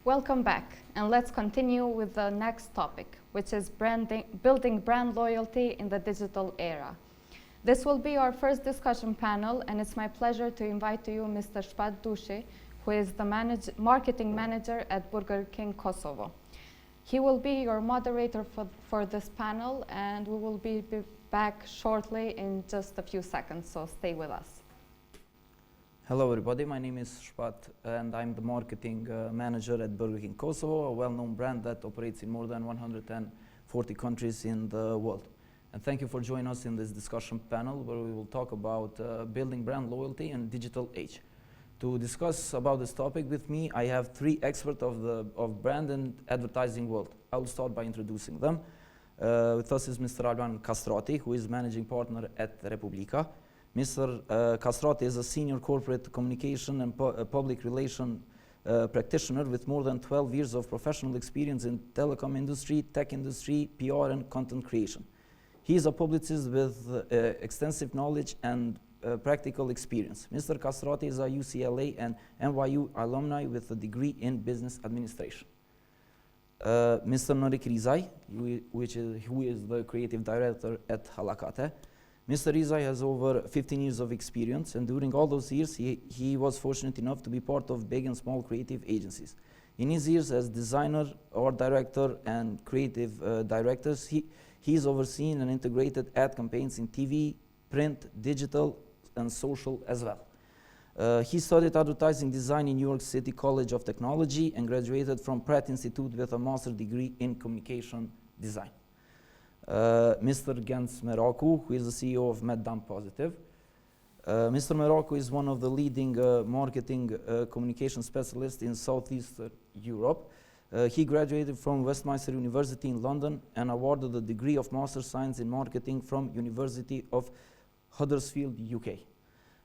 Welcome back, and let's continue with the next topic, which is building brand loyalty in the digital era. This will be our first discussion panel, and it's my pleasure to invite to you Mr. Shpat Dushi, who is the marketing manager at Burger King Kosovo. He will be your moderator for this panel, and we will be back shortly in just a few seconds, so stay with us. Hello everybody, my name is Shpat and I'm the marketing manager at Burger King Kosovo, a well-known brand that operates in more than 140 countries in the world. And thank you for joining us in this discussion panel where we will talk about building brand loyalty in digital age. To discuss about this topic with me, I have three experts of brand and advertising world. I will start by introducing them. With us is Mr. Alban Kastrati, who is managing partner at Republika. Mr. Kastrati is a senior corporate communication and public relation practitioner with more than 12 years of professional experience in telecom industry, tech industry, PR and content creation. He is a publicist with extensive knowledge and practical experience. Mr. Kastrati is a UCLA and NYU alumni with a degree in business administration. Mr. Norik Rizaj, who is the creative director at Hallakate. Mr. Rizaj has over 15 years of experience, and during all those years, he was fortunate enough to be part of big and small creative agencies. In his years as designer, art director, and creative directors, he's overseen and integrated ad campaigns in TV, print, digital, and social as well. He studied advertising design in New York City College of Technology and graduated from Pratt Institute with a master's degree in communication design. Mr. Genc Meraku, who is the CEO of MedDam Positive. Mr. Meraku is one of the leading marketing communication specialists in Southeast Europe. He graduated from Westminster University in London and awarded the degree of Master Science in Marketing from University of Huddersfield, UK.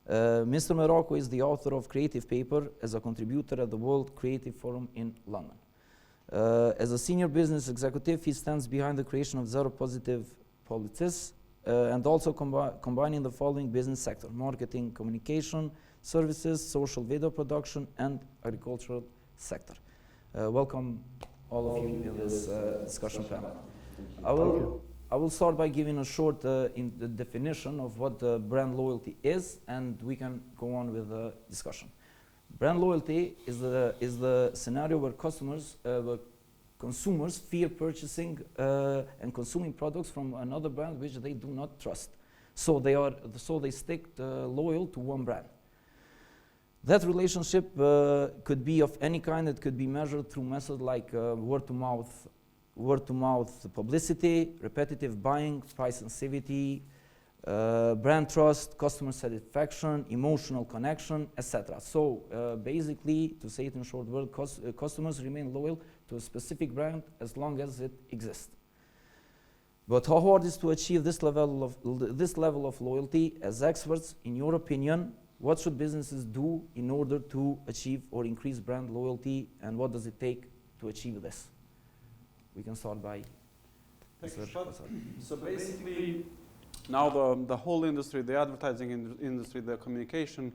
Mr. Meraku is the author of Creative Paper as a contributor at the World Creative Forum in London. As a senior business executive, he stands behind the creation of Zero Positive Policies and also combining the following business sector: marketing, communication, services, social video production, and agricultural sector. Welcome all of you in this discussion panel. I will start by giving a short definition of what brand loyalty is, and we can go on with the discussion. Brand loyalty is the scenario where consumers fear purchasing and consuming products from another brand which they do not trust. So they stick loyal to one brand. That relationship could be of any kind. It could be measured through methods like word to mouth publicity, repetitive buying, price sensitivity, brand trust, customer satisfaction, emotional connection, etc. So basically, to say it in short words, customers remain loyal to a specific brand as long as it exists. But how hard is to achieve this level of loyalty? As experts, in your opinion, what should businesses do in order to achieve or increase brand loyalty, and what does it take to achieve this? We can start by So basically, now the whole industry, the advertising industry, the communication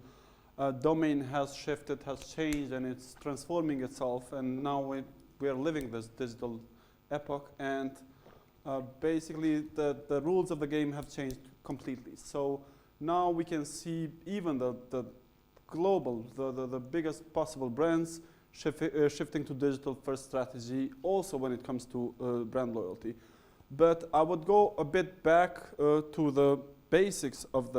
domain has shifted, has changed, and it's transforming itself. And now we are living this digital epoch, and basically the rules of the game have changed completely. So now we can see even the global, the biggest possible brands shifting to digital first strategy, also when it comes to brand loyalty. But I would go a bit back to the basics of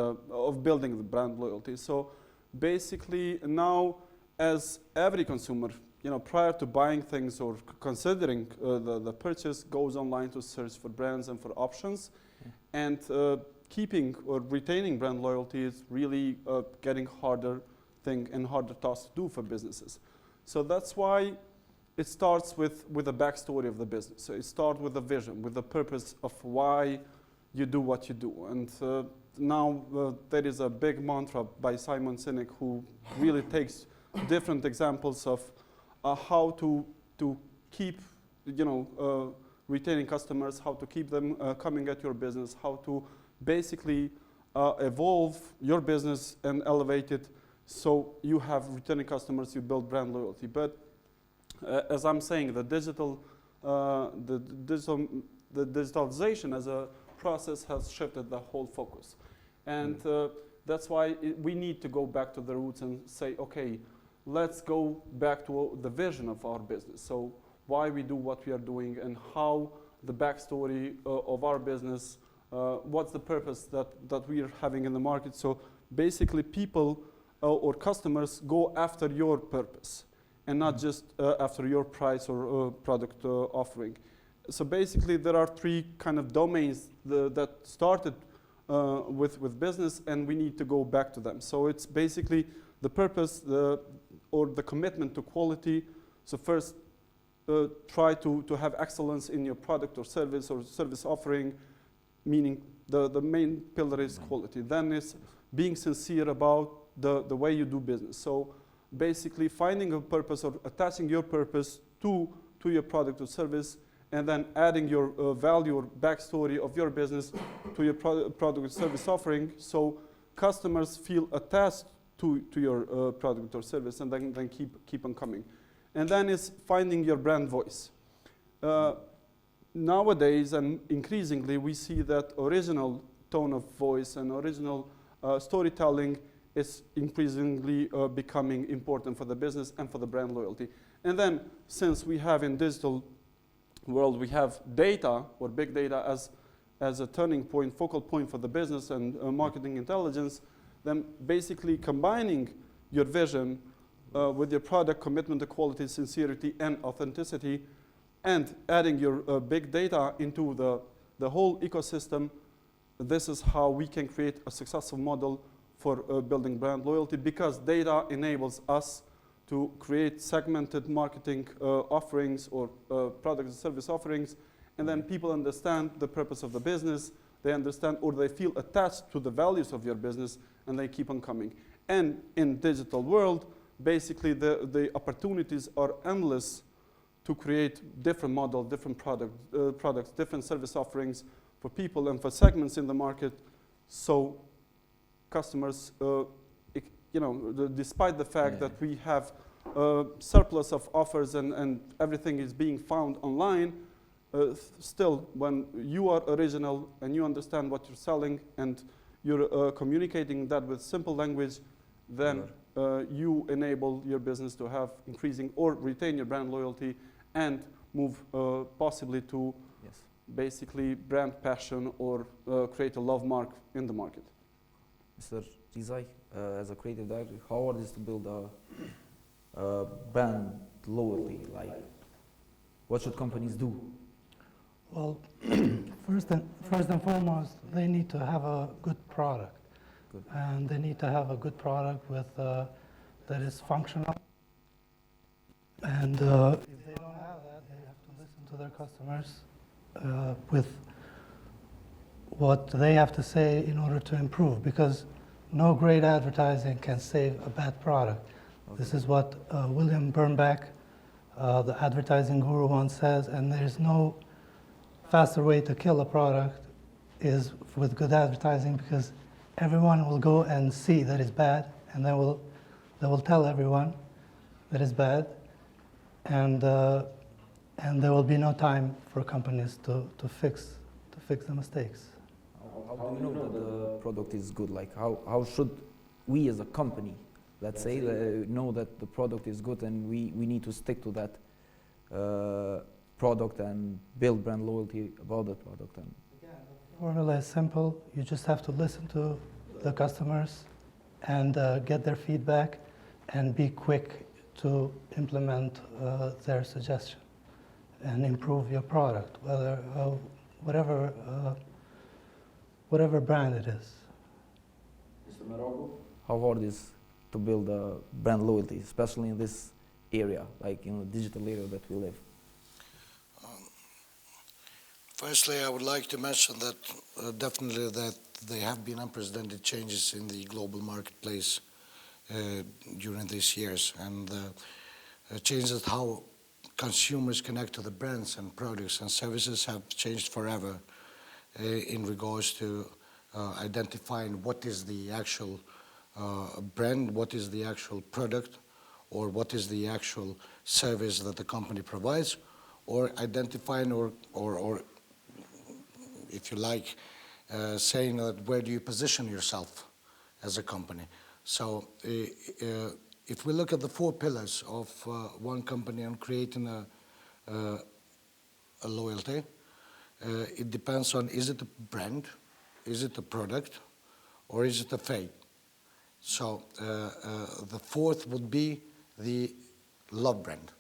building the brand loyalty. So basically now, as every consumer, prior to buying things or considering the purchase, goes online to search for brands and for options, and keeping or retaining brand loyalty is really getting harder thing and harder task to do for businesses. So that's why it starts with the backstory of the business. So it starts with the vision, with the purpose of why you do what you do. And now there is a big mantra by Simon Sinek, who really takes different examples of how to keep, retaining customers, how to keep them coming at your business, how to basically evolve your business and elevate it so you have returning customers, you build brand loyalty. But as I'm saying, the digitalization as a process has shifted the whole focus. And that's why we need to go back to the roots and say, okay, let's go back to the vision of our business. So why we do what we are doing and how the backstory of our business, what's the purpose that we are having in the market. So basically people or customers go after your purpose and not just after your price or product offering. So basically there are three kind of domains that started with business, and we need to go back to them. So it's basically the purpose or the commitment to quality. So first, try to have excellence in your product or service offering, meaning the main pillar is quality. Then is being sincere about the way you do business. So basically finding a purpose or attaching your purpose to your product or service, and then adding your value or backstory of your business to your product or service offering, so customers feel attached to your product or service, and then keep on coming. And then is finding your brand voice. Nowadays, and increasingly, we see that original tone of voice and original storytelling is increasingly becoming important for the business and for the brand loyalty. And then, since we have in digital world, we have data or big data as a turning point, focal point for the business and marketing intelligence, then basically combining your vision with your product, commitment to quality, sincerity, and authenticity, and adding your big data into the whole ecosystem, this is how we can create a successful model for building brand loyalty, because data enables us to create segmented marketing offerings or product and service offerings, and then people understand the purpose of the business, they understand or they feel attached to the values of your business, and they keep on coming. And in digital world, basically the opportunities are endless to create different model, different products, different service offerings for people and for segments in the market. So customers, despite the fact that we have surplus of offers and everything is being found online, still when you are original and you understand what you're selling and you're communicating that with simple language, then you enable your business to have increasing or retain your brand loyalty and move possibly to basically brand passion or create a love mark in the market. Mr. Rizaj, as a creative director, how hard is to build a brand loyalty? Like, what should companies do? Well, first and foremost, they need to have a good product. Good. And they need to have a good product with that is functional. And if they don't have that, they have to listen to their customers with what they have to say in order to improve, because no great advertising can save a bad product. Okay. This is what William Bernbach, the advertising guru, once says, and there's no faster way to kill a product is with good advertising, because everyone will go and see that it's bad, and they will tell everyone that it's bad, and there will be no time for companies to fix the mistakes. How do you know that the product is good? Like, how should we as a company, let's say, know that the product is good and we need to stick to that product and build brand loyalty about the product? And the formula is simple. You just have to listen to the customers and get their feedback and be quick to implement their suggestion and improve your product, whatever brand it is. Mr. Meraku, how hard is to build a brand loyalty, especially in this area, like in the digital area that we live? Firstly, I would like to mention that definitely that there have been unprecedented changes in the global marketplace during these years, and changes how consumers connect to the brands and products and services have changed forever in regards to identifying what is the actual brand, what is the actual product, or what is the actual service that the company provides, or identifying or if you like, saying that where do you position yourself as a company. So if we look at the 4 pillars of one company and creating a loyalty, it depends on, is it a brand, is it a product, or is it a faith? So the 4th would be the love brand.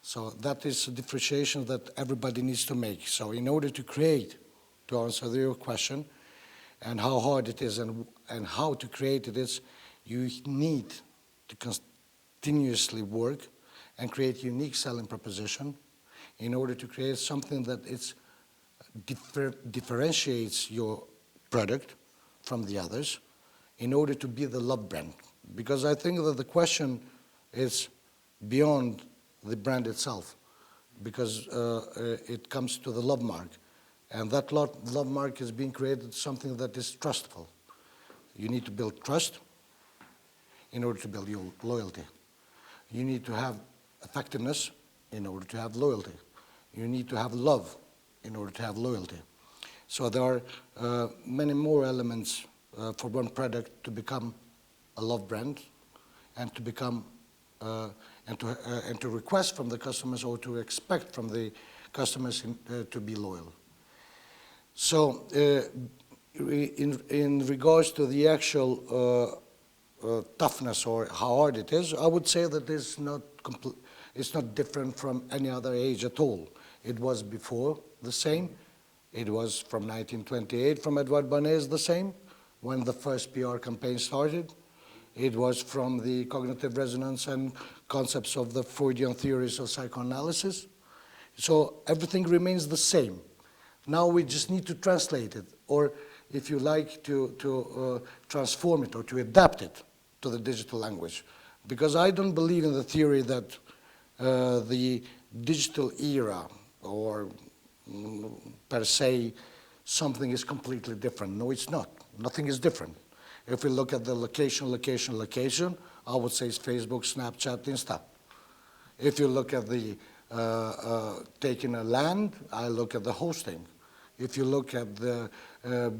So that is a differentiation that everybody needs to make. So in order to create, to answer your question, and how hard it is and how to create it is, you need to continuously work and create unique selling proposition in order to create something that differentiates your product from the others in order to be the love brand. Because I think that the question is beyond the brand itself, because it comes to the love mark. And that love mark is being created something that is trustful. You need to build trust in order to build your loyalty. You need to have effectiveness in order to have loyalty. You need to have love in order to have loyalty. So there are many more elements for one product to become a love brand and to become and to request from the customers or to expect from the customers to be loyal. So in regards to the actual toughness or how hard it is, I would say that it's not different from any other age at all. It was before the same. It was from 1928 from Edward Bernays the same, when the first PR campaign started. It was from the cognitive resonance and concepts of the Freudian theories of psychoanalysis. So everything remains the same. Now we just need to translate it, or if you like, to transform it or to adapt it to the digital language. Because I don't believe in the theory that the digital era or per se something is completely different. No, it's not. Nothing is different. If we look at the location, I would say it's Facebook, Snapchat, Insta. If you look at the taking a land, I look at the hosting. If you look at the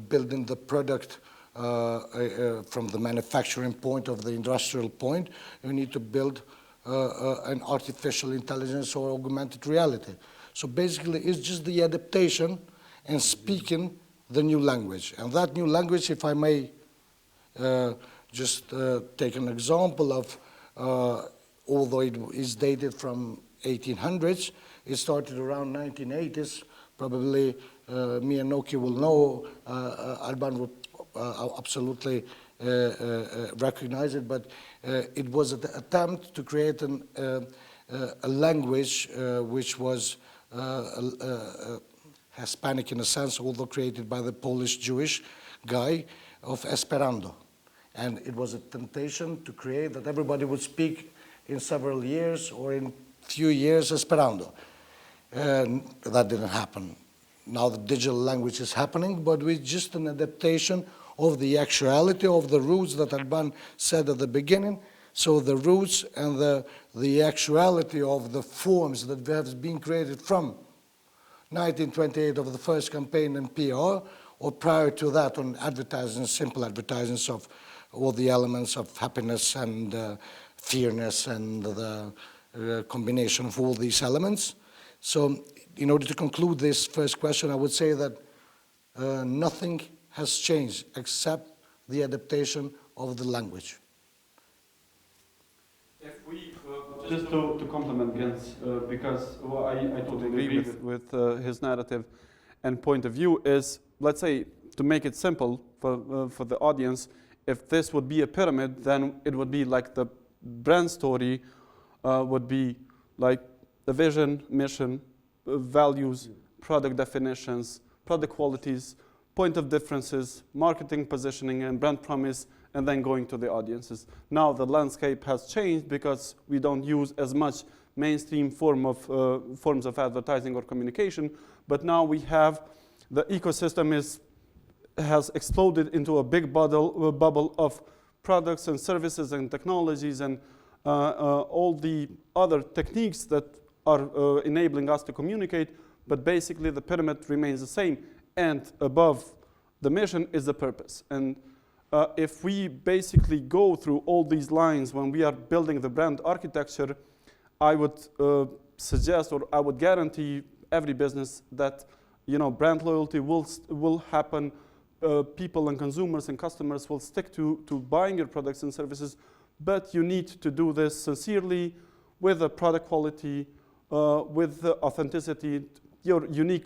building the product from the manufacturing point of the industrial point, you need to build an artificial intelligence or augmented reality. So basically, it's just the adaptation and speaking the new language. And that new language, if I may just take an example of, although it is dated from 1800s, it started around 1980s. Probably me and Norik will know, Alban would absolutely recognize it, but it was an attempt to create a language which was Hispanic in a sense, although created by the Polish Jewish guy, of Esperanto. And it was a temptation to create that everybody would speak in several years or in few years Esperanto. And that didn't happen. Now the digital language is happening, but with just an adaptation of the actuality of the roots that Alban said at the beginning. So the roots and the actuality of the forms that have been created from 1928 of the first campaign in PR, or prior to that on advertising, simple advertisements of all the elements of happiness and fairness and the combination of all these elements. So in order to conclude this first question, I would say that nothing has changed except the adaptation of the language. If we, just to complement Genc, because I totally agree with his narrative and point of view is, let's say, to make it simple for the audience, if this would be a pyramid, then it would be like the brand story would be like the vision, mission, values, product definitions, product qualities, point of differences, marketing positioning, and brand promise, and then going to the audiences. Now the landscape has changed because we don't use as much mainstream forms of advertising or communication, but now we have the ecosystem has exploded into a big bubble of products and services and technologies and all the other techniques that are enabling us to communicate, but basically the pyramid remains the same. And above the mission is the purpose. And if we basically go through all these lines when we are building the brand architecture, I would suggest, or I would guarantee every business that brand loyalty will happen. People and consumers and customers will stick to buying your products and services, but you need to do this sincerely, with the product quality, with the authenticity, your unique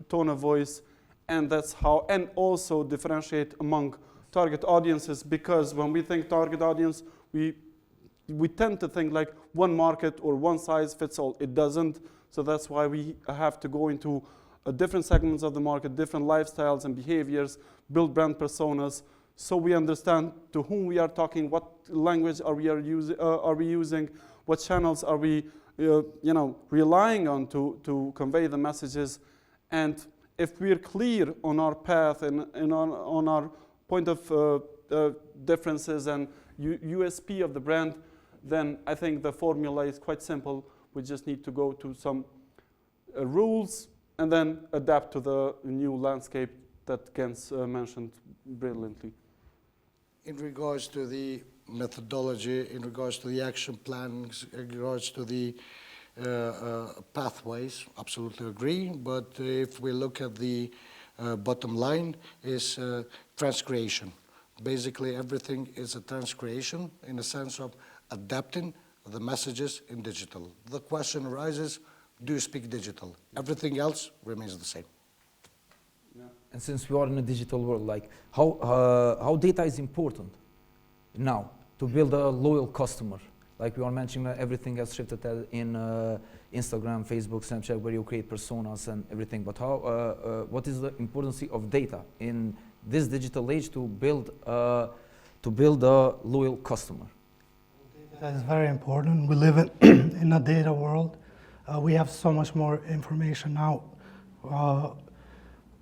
tone of voice, and that's how, and also differentiate among target audiences, because when we think target audience, we tend to think like one market or one size fits all. It doesn't, so that's why we have to go into different segments of the market, different lifestyles and behaviors, build brand personas, so we understand to whom we are talking, what language are we using, what channels are we relying on to convey the messages. And if we're clear on our path and on our point of differences and USP of the brand, then I think the formula is quite simple. We just need to go to some rules and then adapt to the new landscape that Genc mentioned brilliantly. In regards to the methodology, in regards to the action plans, in regards to the pathways, absolutely agree. But if we look at the bottom line, is transcreation. Basically, everything is a transcreation in the sense of adapting the messages in digital. The question arises, do you speak digital? Everything else remains the same. Yeah. And since we are in a digital world, like how data is important now to build a loyal customer? Like we are mentioning that everything has shifted in Instagram, Facebook, Snapchat, where you create personas and everything. But what is the importance of data in this digital age to build a loyal customer? Data is very important. We live in a data world. We have so much more information now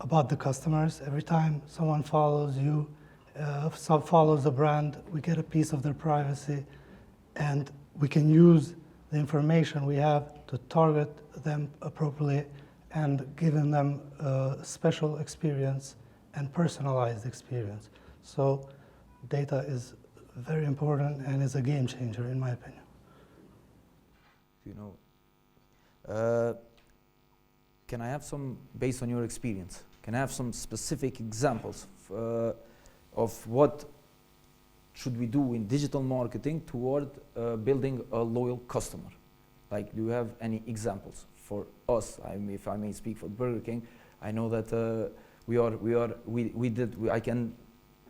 about the customers. Every time someone follows you, follows the brand, we get a piece of their privacy, and we can use the information we have to target them appropriately and giving them a special experience and personalized experience. So data is very important and is a game changer, in my opinion. Can I have some, based on your experience, can I have some specific examples of what should we do in digital marketing toward building a loyal customer? Like, do you have any examples for us? If I may speak for Burger King, I know that I can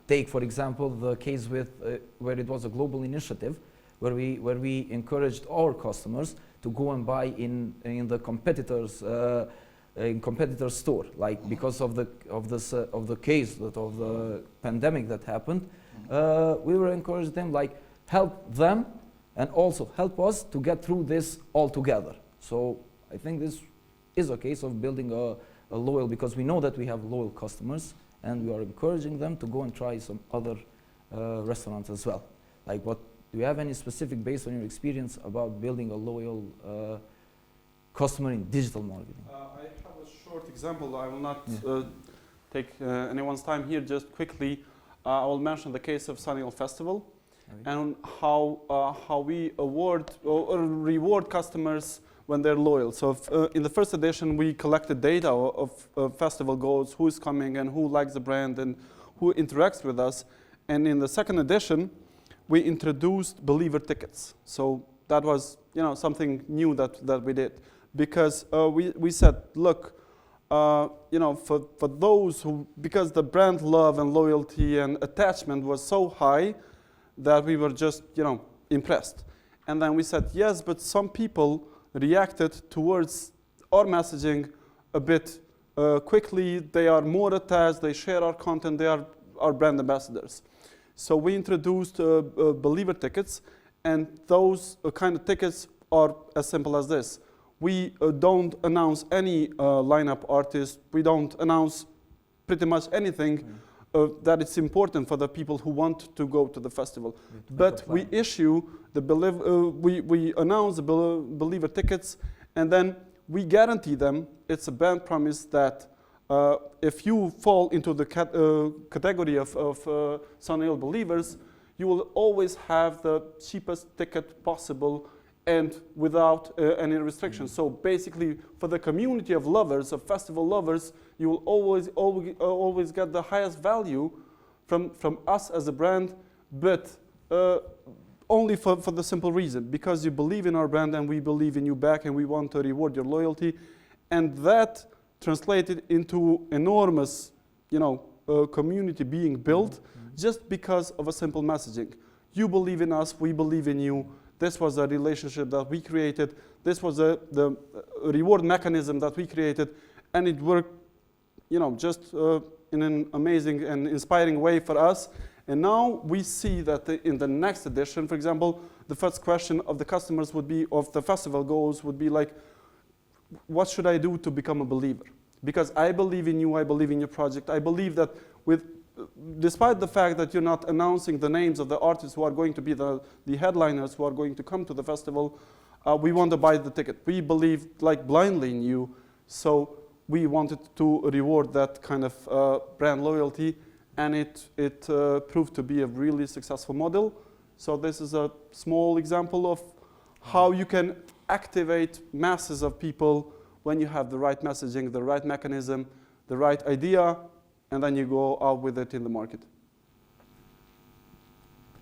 take, for example, the case with where it was a global initiative, where we encouraged our customers to go and buy in the competitors' store, like because of the case of the pandemic that happened. We were encouraging them, like, help them and also help us to get through this all together. So I think this is a case of building a loyal, because we know that we have loyal customers and we are encouraging them to go and try some other restaurants as well. Like, what do you have any specific, based on your experience, about building a loyal customer in digital marketing? I have a short example. I will not take anyone's time here. Just quickly, I will mention the case of Sunny Hill Festival and how we award or reward customers when they're loyal. So in the first edition, we collected data of festival goers, who is coming and who likes the brand and who interacts with us. And in the second edition, we introduced believer tickets. So that was something new that we did, because we said, look, for those who, because the brand love and loyalty and attachment was so high that we were just impressed. And then we said, yes, but some people reacted towards our messaging a bit quickly. They are more attached, they share our content, they are our brand ambassadors. So we introduced believer tickets, and those kind of tickets are as simple as this. We don't announce any lineup artist. We don't announce pretty much anything. that it's important for the people who want to go to the festival. But we issue the we announce the believer tickets, and then we guarantee them. It's a brand promise that if you fall into the category of Sunil believers, you will always have the cheapest ticket possible and without any restrictions. So basically, for the community of lovers, of festival lovers, you will always get the highest value from us as a brand, but only for the simple reason, because you believe in our brand and we believe in you back and we want to reward your loyalty. And that translated into enormous, community being built just because of a simple messaging. You believe in us, we believe in you. This was a relationship that we created. This was the reward mechanism that we created, and it worked, just in an amazing and inspiring way for us. And now we see that in the next edition, for example, the first question of the customers would be, of the festival goals would be like, what should I do to become a believer? Because I believe in you, I believe in your project. I believe that despite the fact that you're not announcing the names of the artists who are going to be the headliners who are going to come to the festival, we want to buy the ticket. We believe blindly in you, so we wanted to reward that kind of brand loyalty, and it proved to be a really successful model. So this is a small example of how you can activate masses of people when you have the right messaging, the right mechanism, the right idea, and then you go out with it in the market.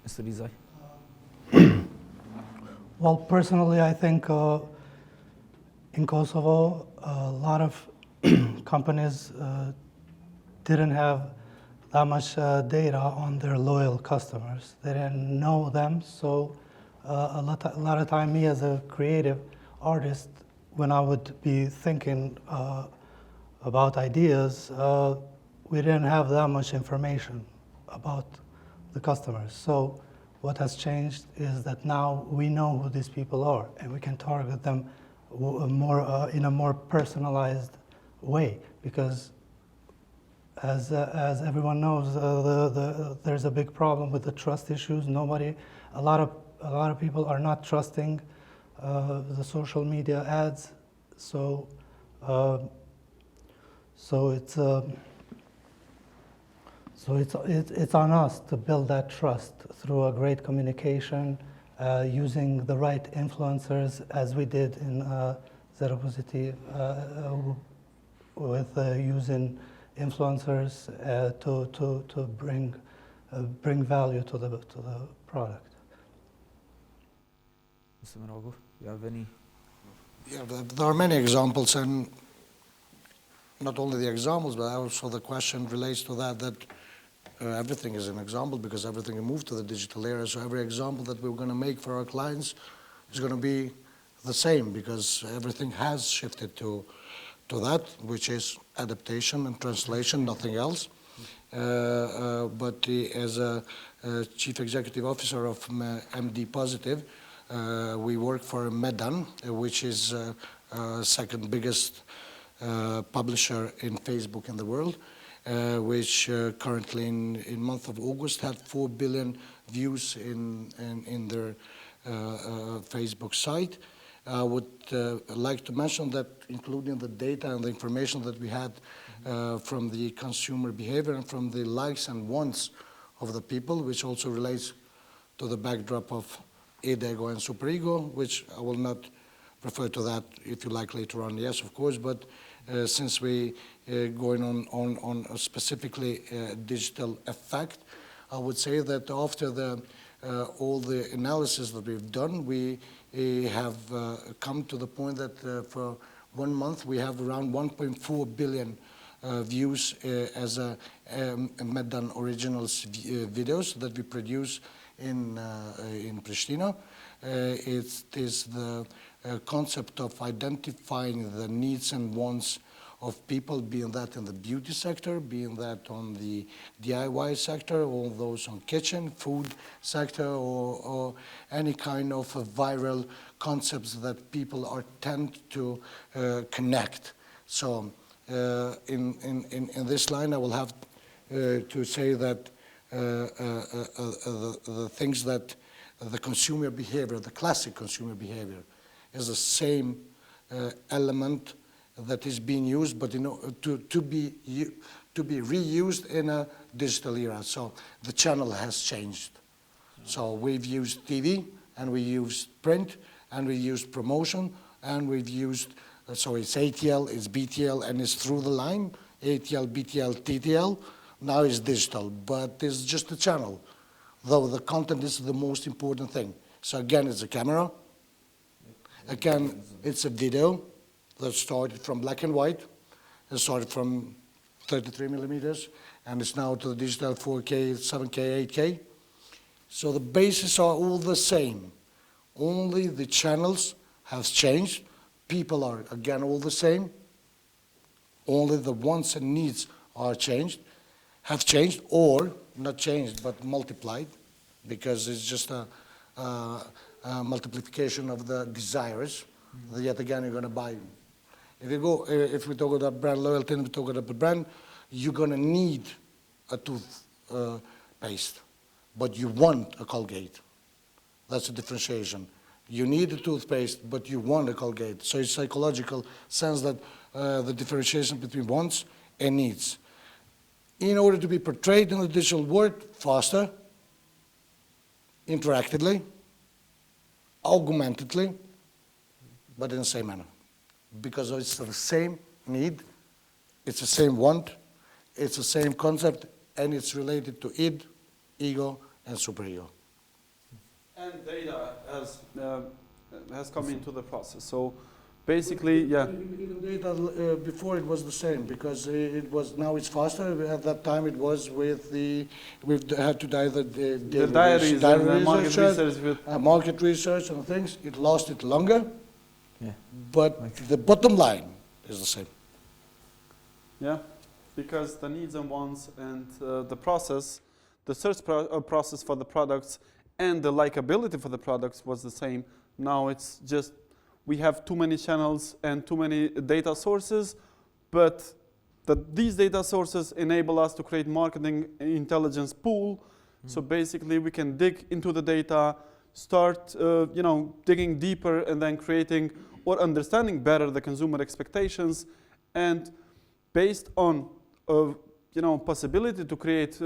Mr. Rizaj? Well, personally, I think in Kosovo, a lot of companies didn't have that much data on their loyal customers. They didn't know them, so a lot of time, me as a creative artist, when I would be thinking about ideas, we didn't have that much information about the customers. So what has changed is that now we know who these people are, and we can target them in a more personalized way. Because as everyone knows, there's a big problem with the trust issues. A lot of people are not trusting the social media ads. So it's on us to build that trust through a great communication, using the right influencers, as we did in Zero Positive, with using influencers to bring value to the product. Mr. Meraku, you have any? Yeah, there are many examples, and not only the examples, but also the question relates to that everything is an example, because everything moved to the digital era. So every example that we're going to make for our clients is going to be the same, because everything has shifted to that, which is adaptation and translation, nothing else. But as a chief executive officer of MD Positive, we work for Medan, which is second biggest publisher in Facebook in the world, which currently in month of August had 4 billion views in their Facebook site. I would like to mention that, including the data and the information that we had from the consumer behavior and from the likes and wants of the people, which also relates to the backdrop of Edego and Superego, which I will not refer to that if you like later on, yes, of course, but since we going on a specifically digital effect, I would say that after all the analysis that we've done, we have come to the point that for 1 month we have around 1.4 billion views as a Medan Originals videos that we produce in Pristina. It is the concept of identifying the needs and wants of people, being that in the beauty sector, being that on the DIY sector, all those on kitchen, food sector, or any kind of viral concepts that people tend to connect. So in this line, I will have to say that the things that the consumer behavior, the classic consumer behavior, is the same element that is being used, but to be reused in a digital era. So the channel has changed. So we've used TV, and we used print, and we used promotion, and we've used, so it's ATL, it's BTL, and it's through the line, ATL, BTL, TTL. Now it's digital, but it's just a channel, though the content is the most important thing. So again, it's a camera. Again, it's a video that started from black and white. It started from 33 millimeters, and it's now to the digital 4K, 7K, 8K. So the bases are all the same. Only the channels have changed. People are, again, all the same. Only the wants and needs are changed, have changed, or not changed, but multiplied, because it's just a multiplication of the desires. Yet again, you're going to buy. If we talk about brand loyalty and we talk about the brand, you're going to need a toothpaste, but you want a Colgate. That's a differentiation. You need a toothpaste, but you want a Colgate. So it's psychological sense that the differentiation between wants and needs. In order to be portrayed in the digital world faster, interactively, augmentedly, but in the same manner. Because it's the same need, it's the same want, it's the same concept, and it's related to id, ego, and superego. And data has come into the process. So basically, yeah. Data before it was the same, because now it's faster. At that time it was we've had to do the diaries and the market research. Market research and things. It lasted longer, Yeah. but the bottom line is the same. Yeah, because the needs and wants and the process, the search process for the products and the likability for the products was the same. Now it's just we have too many channels and too many data sources, but these data sources enable us to create marketing intelligence pool. So basically we can dig into the data, start digging deeper, and then creating or understanding better the consumer expectations, and based on possibility to create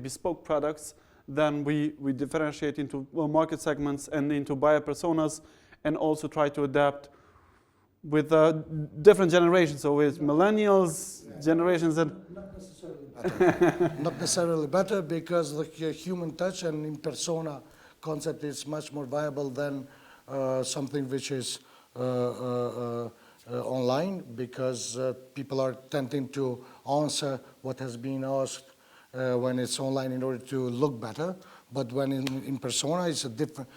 bespoke products, then we differentiate into market segments and into buyer personas, and also try to adapt with different generations. So with millennials, generations that... Not necessarily better. Not necessarily better, because the human touch and in persona concept is much more viable than something which is online, because people are tending to answer what has been asked when it's online in order to look better. But when in persona, it's a different.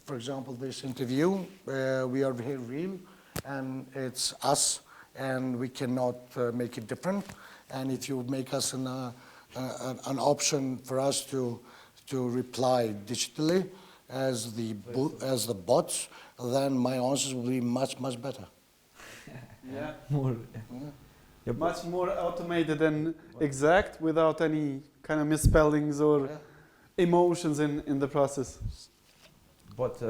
For example, this interview, we are here real, and it's us, and we cannot make it different. And if you make us an option for us to reply digitally as the bots, then my answers will be much better. Yeah. More. Yeah. Much more automated and exact, without any kind of misspellings or emotions in the process. But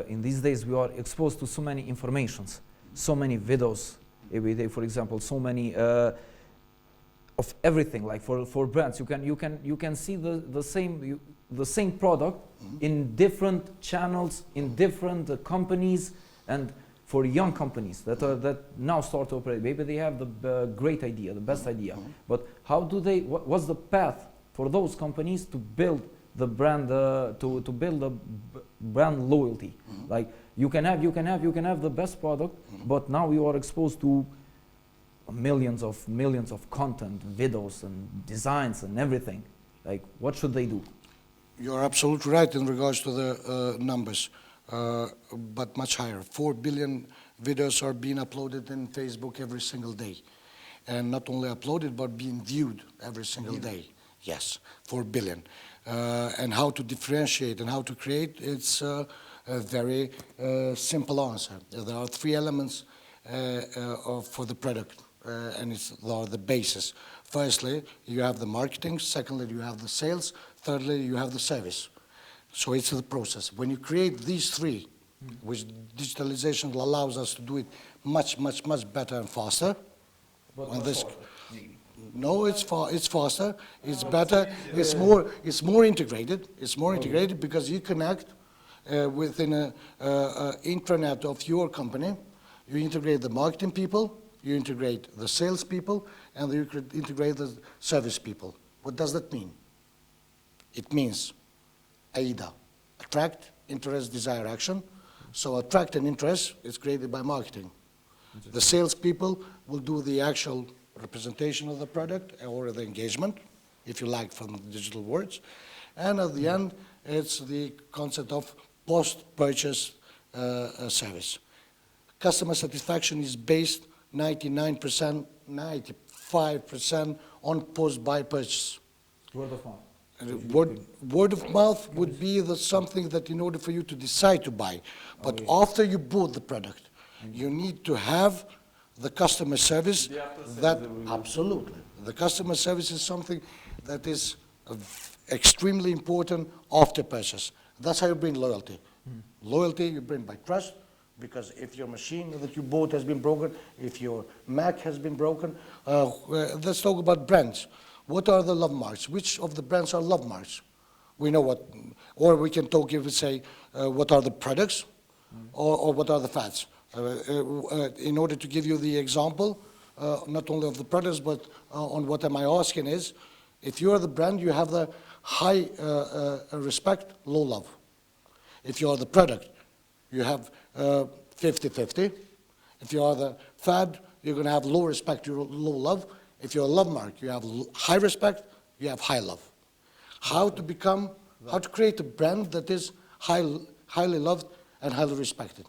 in these days we are exposed to so many informations, so many videos every day. For example, so many of everything. Like for brands, you can see the same product in different channels, in different companies, and for young companies that now start to operate. Maybe they have the great idea, the best idea, but how do they? What's the path for those companies to build the brand, to build a brand loyalty? Like you can have the best product, but now you are exposed to millions of content, videos and designs and everything. Like, what should they do? You're absolutely right in regards to the numbers, but much higher. 4 billion videos are being uploaded in Facebook every single day. And not only uploaded, but being viewed every single day. Yes, 4 billion. And how to differentiate and how to create, it's a very simple answer. There are 3 elements for the product, and they are the basis. Firstly, you have the marketing. Secondly, you have the sales. Thirdly, you have the service. So it's the process. When you create these three, which digitalization allows us to do it much, much, much better and faster. On this, no, it's faster. It's better. It's more integrated. It's more integrated because you connect within a intranet of your company. You integrate the marketing people. You integrate the sales people, and you integrate the service people. What does that mean? It means AIDA, attract, interest, desire, action. So attract and interest is created by marketing. The sales people will do the actual representation of the product or the engagement, if you like, from the digital words. And at the end, it's the concept of post-purchase service. Customer satisfaction is based 99%, 95% on post-buy purchase. Word of mouth. Word of mouth would be something that in order for you to decide to buy. But after you bought the product, you need to have the customer service. Absolutely. The customer service is something that is extremely important after purchase. That's how you bring loyalty. Loyalty you bring by trust. Because if your machine that you bought has been broken, if your Mac has been broken, let's talk about brands. What are the love marks? Which of the brands are love marks? We know what, or we can talk, if we say, what are the products, or what are the fads? In order to give you the example, not only of the products, but on what am I asking is, if you are the brand, you have the high respect, low love. If you are the product, you have 50-50. If you are the fad, you're going to have low respect, low love. If you're a love mark, you have high respect, you have high love. How to create a brand that is highly loved and highly respected?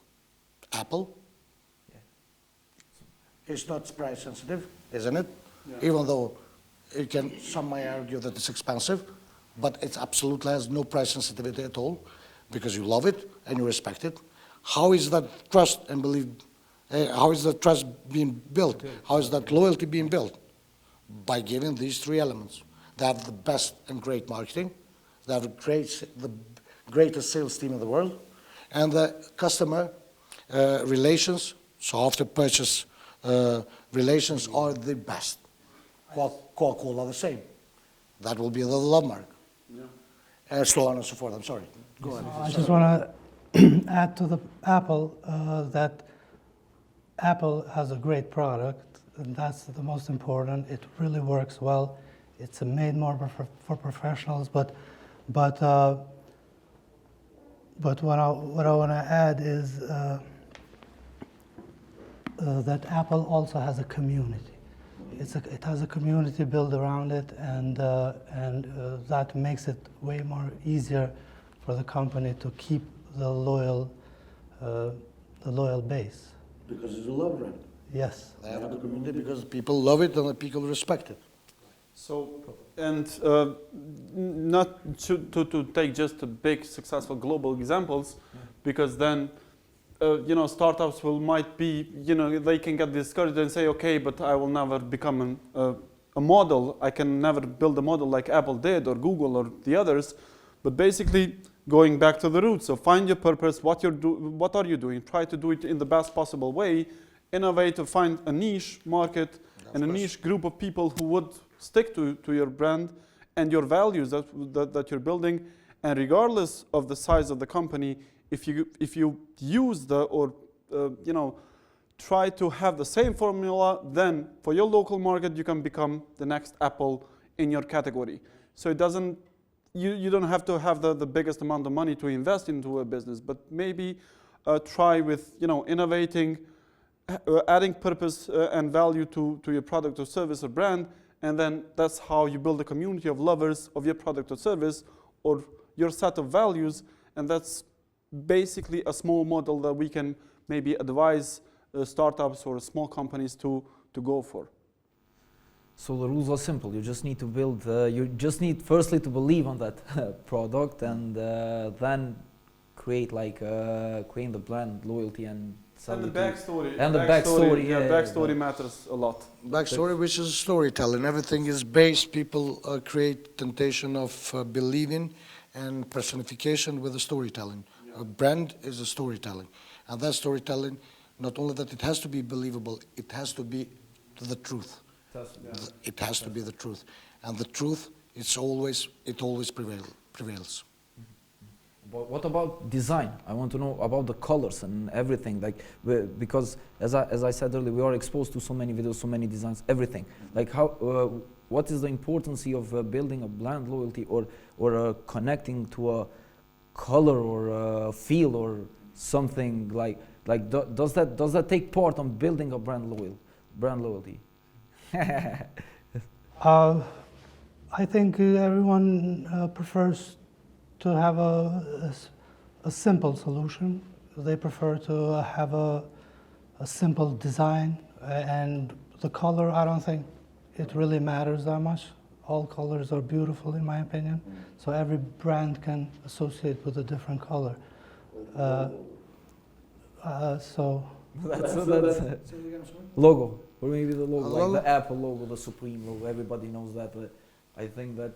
Apple. It's not price sensitive, isn't it? Yeah. Even though some may argue that it's expensive, but it absolutely has no price sensitivity at all because you love it and you respect it. How is that trust and belief, how is that trust being built? How is that loyalty being built? By giving these three elements. They have the best and great marketing, they have the greatest sales team in the world, and the customer relations, so after purchase relations are the best. Coca-Cola the same. That will be the love mark. Yeah. And so on and so forth. I'm sorry. Go ahead. I just want to add to the Apple that Apple has a great product, and that's the most important. It really works well. It's made more for professionals, but what I want to add is that Apple also has a community. It has a community built around it, and that makes it way more easier for the company to keep the loyal base. Because it's a love brand. Yes. They have a community because people love it and the people respect it. So, and not to take just big successful global examples, because then startups might be, they can get discouraged and say, okay, but I will never become a model. I can never build a model like Apple did or Google or the others. But basically, going back to the roots, so find your purpose, what are you doing? Try to do it in the best possible way. Innovate to find a niche market and a niche group of people who would stick to your brand and your values that you're building. And regardless of the size of the company, if you use try to have the same formula, then for your local market you can become the next Apple in your category. So it doesn't, you don't have to have the biggest amount of money to invest into a business, but maybe try with innovating, adding purpose and value to your product or service or brand, and then that's how you build a community of lovers of your product or service or your set of values, and that's basically a small model that we can maybe advise startups or small companies to go for. So the rules are simple. You just need to build, you just need firstly to believe on that product, and then create the brand loyalty and And the backstory. And the backstory, Yeah, yeah, backstory yeah. matters a lot. Backstory, which is storytelling. Everything is based, people create temptation of believing and personification with the storytelling. A brand is a storytelling. And that storytelling, not only that it has to be believable, it has to be the truth. It has to be the truth. And the truth, it always prevails. But what about design? I want to know about the colors and everything. Like, because as I said earlier, we are exposed to so many videos, so many designs, everything. Like, what is the importance of building a brand loyalty or connecting to a color or a feel or something like? Does that take part on building a brand loyalty? I think everyone prefers to have a simple solution. They prefer to have a simple design, and the color, I don't think it really matters that much. All colors are beautiful in my opinion, so every brand can associate with a different color. So That's logo, or maybe the logo, like the Apple logo, the Supreme logo. Everybody knows that. I think that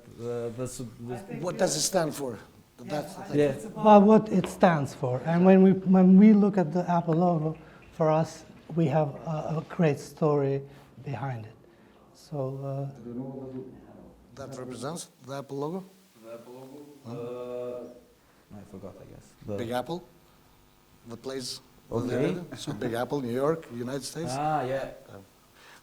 What does it stand for? That's the thing. yeah. well, what it stands for, and when we look at the Apple logo, for us we have a great story behind it. So That represents the Apple logo? The Apple logo. I forgot. I guess. Big Apple? The place? Okay. So Big Apple, New York, United States? Yeah.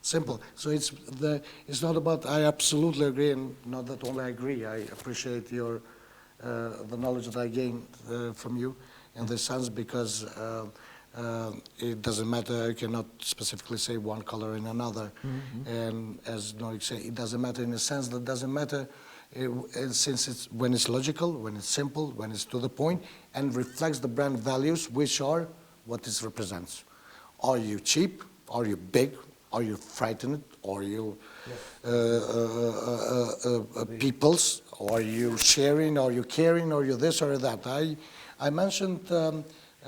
Simple. So it's not about, I absolutely agree, and not that only I agree, I appreciate the knowledge that I gained from you in this sense, because it doesn't matter, I cannot specifically say one color in another. And as Norik said, it doesn't matter in a sense that doesn't matter since when it's logical, when it's simple, when it's to the point, and reflects the brand values, which are what it represents. Are you cheap? Are you big? Are you frightened? Are you peoples? Are you sharing? Are you caring? Are you this or that? I mentioned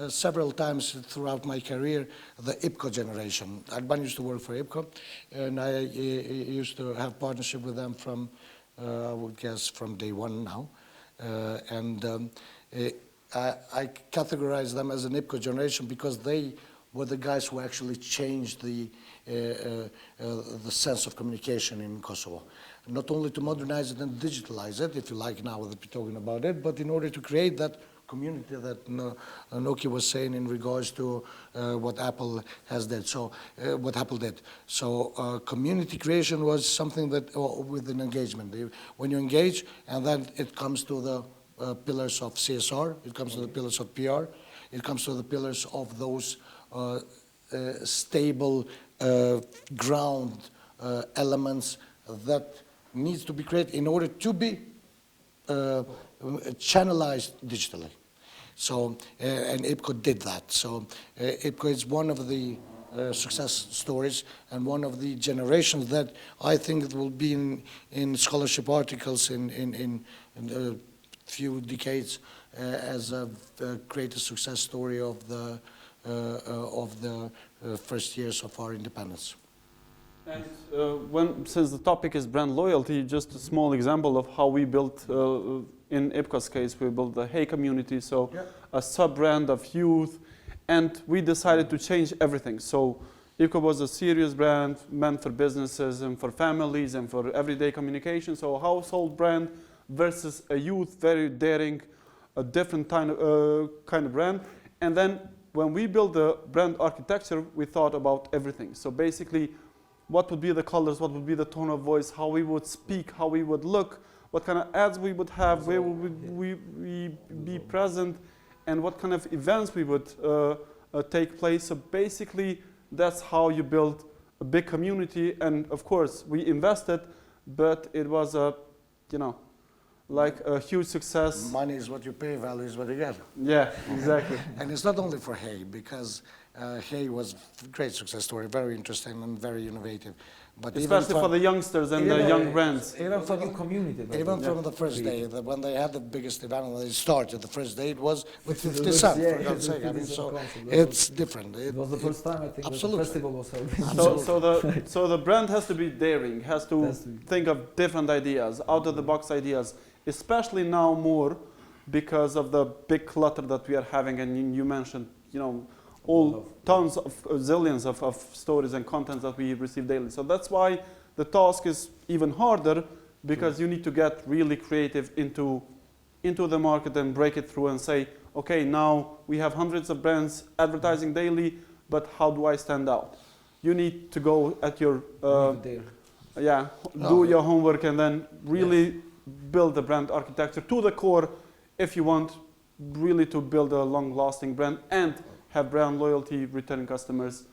several times throughout my career the IPCO generation. Alban used to work for IPCO, and I used to have partnership with them from, I would guess, from day one now. I categorize them as an IPCO generation because they were the guys who actually changed the sense of communication in Kosovo. Not only to modernize it and digitalize it, if you like now that we're talking about it, but in order to create that community that Noki was saying in regards to what Apple has did. So what Apple did. So community creation was something that with an engagement. When you engage, and then it comes to the pillars of CSR, it comes to the pillars of PR, it comes to the pillars of those stable ground elements that needs to be created in order to be channelized digitally. So, and IPCO did that. So IPCO is one of the success stories and one of the generations that I think it will be in scholarship articles in a few decades as a greatest success story of the first years of our independence. And since the topic is brand loyalty, just a small example of how we built, in IPCO's case, we built the Hey community, so a sub-brand of youth, and we decided to change everything. So IPCO was a serious brand meant for businesses and for families and for everyday communication, so a household brand versus a youth, very daring, a different kind of brand. And then when we built the brand architecture, we thought about everything. So basically, what would be the colors, what would be the tone of voice, how we would speak, how we would look, what kind of ads we would have, where would we be present, and what kind of events we would take place. So basically, that's how you build a big community. And of course, we invested, but it was a, like a huge success. Money is what you pay, value is what you get. Yeah, exactly. And it's not only for Hey, because Hey was a great success story, very interesting and very innovative. But Especially for the youngsters and the young brands. Even from New community. Even from the first day, when they had the biggest event, when they started, the first day it was with 50 cents, for God's sake. I mean, so it's different. It was the first time I think that the festival was held. So the brand has to be daring, has to think of different ideas, out of the box ideas, especially now more because of the big clutter that we are having. And you mentioned, all tons of zillions of stories and contents that we receive daily. So that's why the task is even harder, because you need to get really creative into the market and break it through and say, okay, now we have hundreds of brands advertising daily, but how do I stand out? You need to go at your, do your homework and then really build the brand architecture to the core if you want really to build a long-lasting brand and have brand loyalty, returning customers,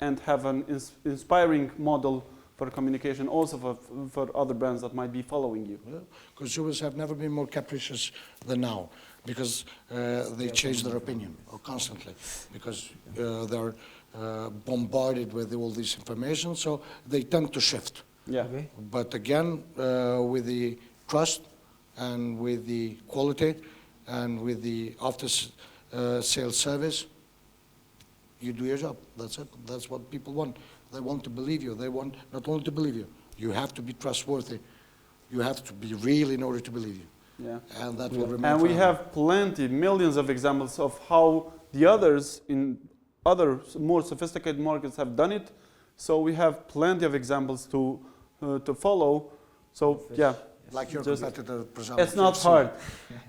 and have an inspiring model for communication also for other brands that might be following you. Yeah. Consumers have never been more capricious than now, because they change their opinion constantly, because they're bombarded with all this information, so they tend to shift. Yeah. Okay. But again, with the trust and with the quality and with the after-sales service, you do your job. That's it. That's what people want. They want to believe you. They want not only to believe you, you have to be trustworthy. You have to be real in order to believe you. Yeah. And that will remain And we forever. have plenty, millions of examples of how the others in other more sophisticated markets have done it. So we have plenty of examples to follow. So yeah. Like your Just- competitor, for example, It's not KFC. hard.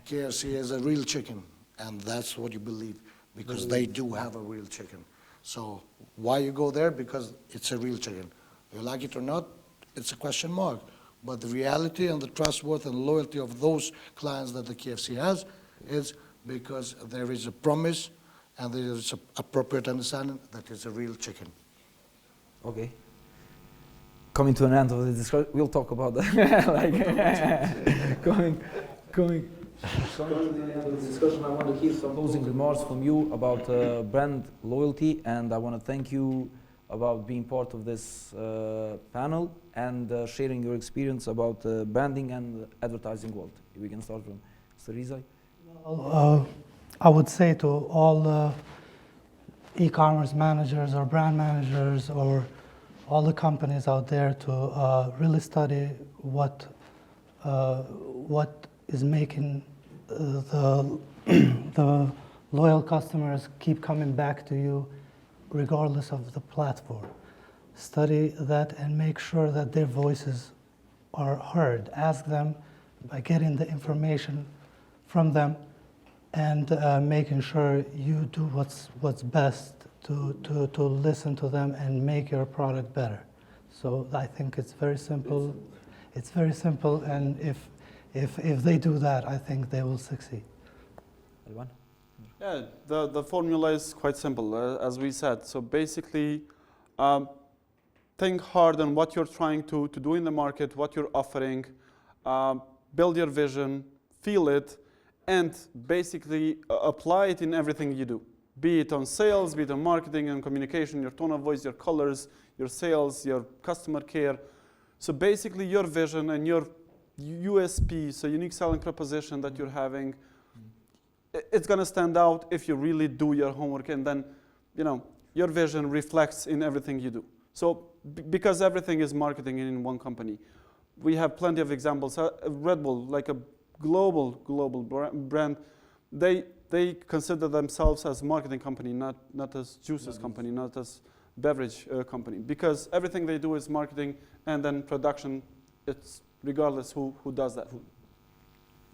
KFC is a real chicken, and that's what you believe, because they do have a real chicken. So why you go there? Because it's a real chicken. You like it or not, it's a question mark. But the reality and the trustworthy and loyalty of those clients that the KFC has is because there is a promise and there is an appropriate understanding that it's a real chicken. Okay. Coming to an end of the discussion, we'll talk about that. coming to the end of the discussion, I want to hear some closing remarks from you about brand loyalty, and I want to thank you about being part of this panel and sharing your experience about branding and advertising world. We can start from Mr. Rizaj. Well, I would say to all e-commerce managers or brand managers or all the companies out there to really study what is making the loyal customers keep coming back to you regardless of the platform. Study that and make sure that their voices are heard. Ask them by getting the information from them and making sure you do what's best to listen to them and make your product better. So I think it's very simple. It's very simple, and if they do that, I think they will succeed. Alban? Yeah, the formula is quite simple, as we said. So basically, think hard on what you're trying to do in the market, what you're offering, build your vision, feel it, and basically apply it in everything you do. Be it on sales, be it on marketing and communication, your tone of voice, your colors, your sales, your customer care. So basically your vision and your USP, so unique selling proposition that you're having, it's going to stand out if you really do your homework, and then your vision reflects in everything you do. So because everything is marketing in one company, we have plenty of examples. Red Bull, like a global brand, they consider themselves as marketing company, not as juices company, not as beverage company, because everything they do is marketing, and then production, it's regardless who does that.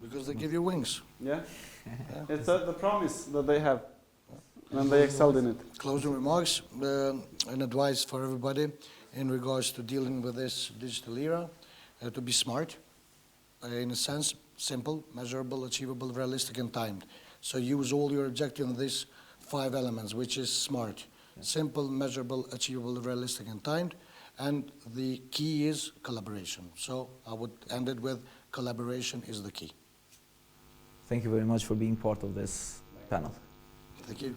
Because they give you wings. Yeah, it's the promise that they have, and they excelled in it. Closing remarks, and advice for everybody in regards to dealing with this digital era, to be smart, in a sense, simple, measurable, achievable, realistic, and timed. So use all your objectives in these 5 elements, which is SMART. Simple, measurable, achievable, realistic, and timed. And the key is collaboration. So I would end it with collaboration is the key. Thank you very much for being part of this panel. Thank you.